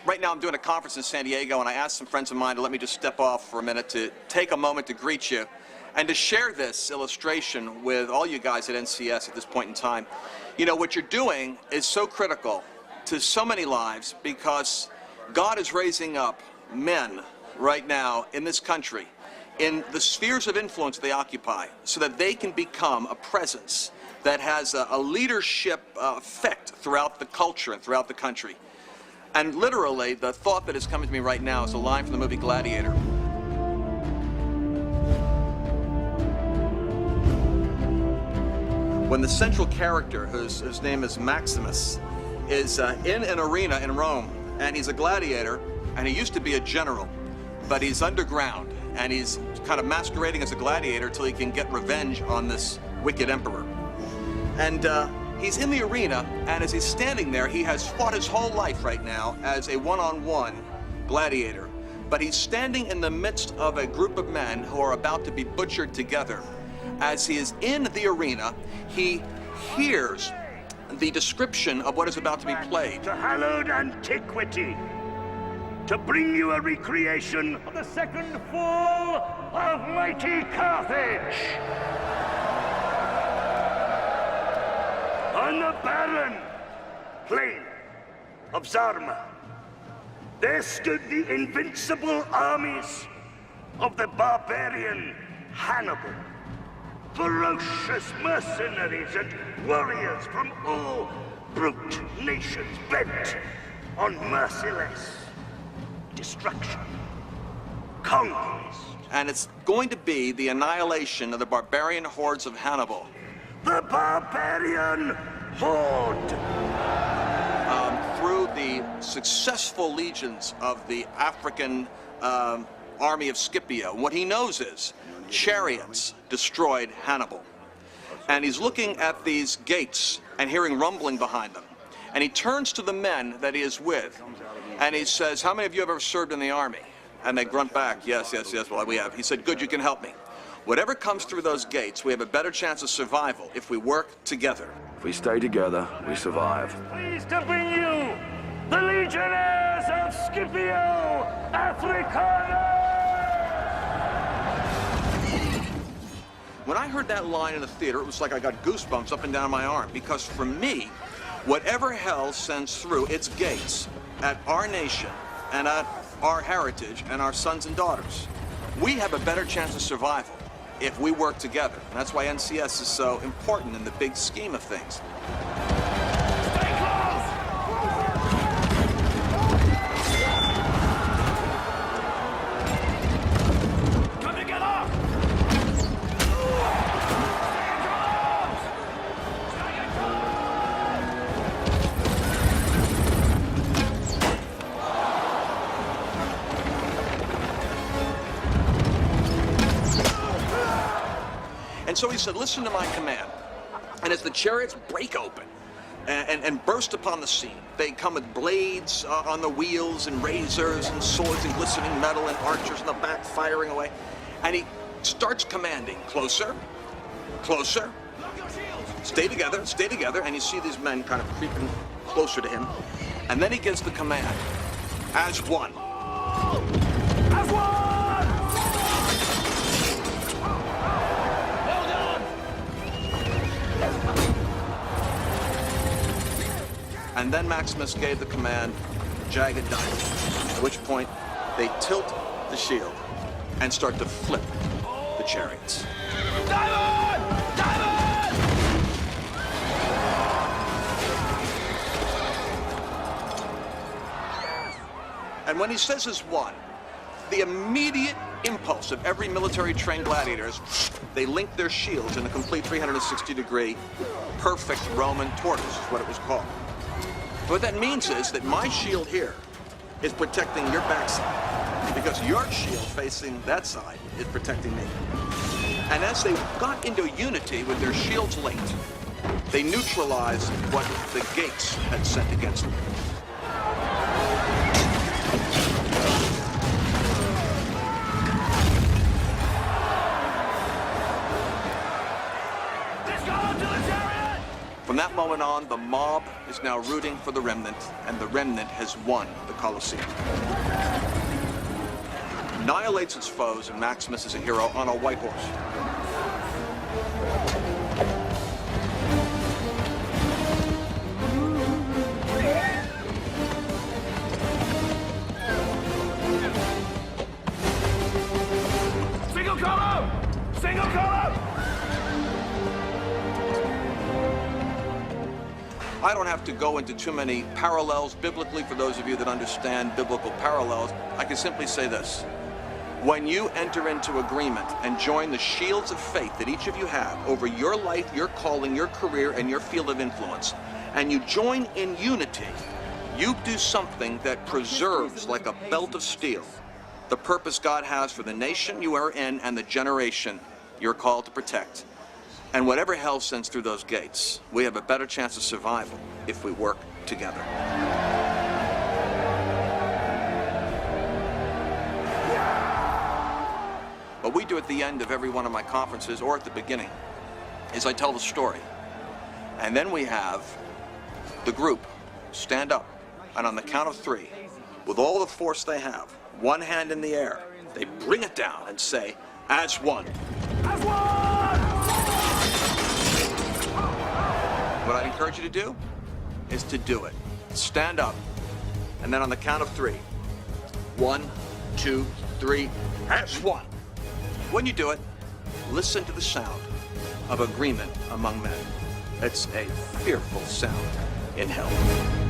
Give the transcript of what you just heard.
right now I'm doing a conference in San Diego, and I asked some friends of mine to let me just step off for a minute to take a moment to greet you and to share this illustration with all you guys at NCS at this point in time. You know, what you're doing is so critical to so many lives because God is raising up men right now in this country in the spheres of influence they occupy so that they can become a presence that has a leadership effect throughout the culture and throughout the country. And literally, the thought that is coming to me right now is a line from the movie Gladiator. When the central character, whose name is Maximus, is in an arena in Rome, and he's a gladiator, and he used to be a general, but he's underground, and he's kind of masquerading as a gladiator till he can get revenge on this wicked emperor. And he's in the arena, and as he's standing there, he has fought his whole life right now as a one-on-one gladiator. But he's standing in the midst of a group of men who are about to be butchered together. As he is in the arena, he hears the description of what is about to be played. To hallowed antiquity, to bring you a recreation of the second fall of mighty Carthage. On the barren plain of Zarma, there stood the invincible armies of the barbarian Hannibal, ferocious mercenaries and warriors from all brute nations bent on merciless destruction, conquest. And it's going to be the annihilation of the barbarian hordes of Hannibal. The barbarian horde! Through the successful legions of the African army of Scipio. What he knows is chariots destroyed Hannibal. And he's looking at these gates and hearing rumbling behind them. And he turns to the men that he is with, and he says, "How many of you have ever served in the army?" And they grunt back, yes, well, we have. He said, "Good, you can help me. Whatever comes through those gates, we have a better chance of survival if we work together." If we stay together, we survive. Pleased to bring you the Legionnaires of Scipio Africana! When I heard that line in the theater, it was like I got goosebumps up and down my arm, because for me, whatever hell sends through its gates at our nation and at our heritage and our sons and daughters, we have a better chance of survival if we work together. And that's why NCS is so important in the big scheme of things. Stay close! Come to get up! And so he said, "Listen to my command." And as the chariots break open and burst upon the scene, they come with blades on the wheels and razors and swords and glistening metal and archers in the back firing away. And he starts commanding, "Closer, closer, stay together." And you see these men kind of creeping closer to him. And then he gives the command, "As one." As one! And then Maximus gave the command, "Jagged diamond," at which point they tilt the shield and start to flip the chariots. Diamond! Diamond! And when he says "as one," the immediate impulse of every military-trained gladiator is they link their shields in a complete 360-degree perfect Roman tortoise, is what it was called. What that means is that my shield here is protecting your backside, because your shield facing that side is protecting me. And as they got into unity with their shields linked, they neutralized what the gates had sent against them. From that moment on, the mob is now rooting for the remnant, and the remnant has won the Colosseum. Annihilates its foes, and Maximus is a hero on a white horse. Single color! Single color! I don't have to go into too many parallels biblically for those of you that understand biblical parallels. I can simply say this. When you enter into agreement and join the shields of faith that each of you have over your life, your calling, your career, and your field of influence, and you join in unity, you do something that preserves like a belt of steel the purpose God has for the nation you are in and the generation you're called to protect. And whatever hell sends through those gates, we have a better chance of survival if we work together. What we do at the end of every one of my conferences, or at the beginning, is I tell the story. And then we have the group stand up, and on the count of 3, with all the force they have, one hand in the air, they bring it down and say, as one. As one! What I'd encourage you to do is to do it. Stand up, and then on the count of 3, 1, 2, 3, as one. When you do it, listen to the sound of agreement among men. It's a fearful sound in hell.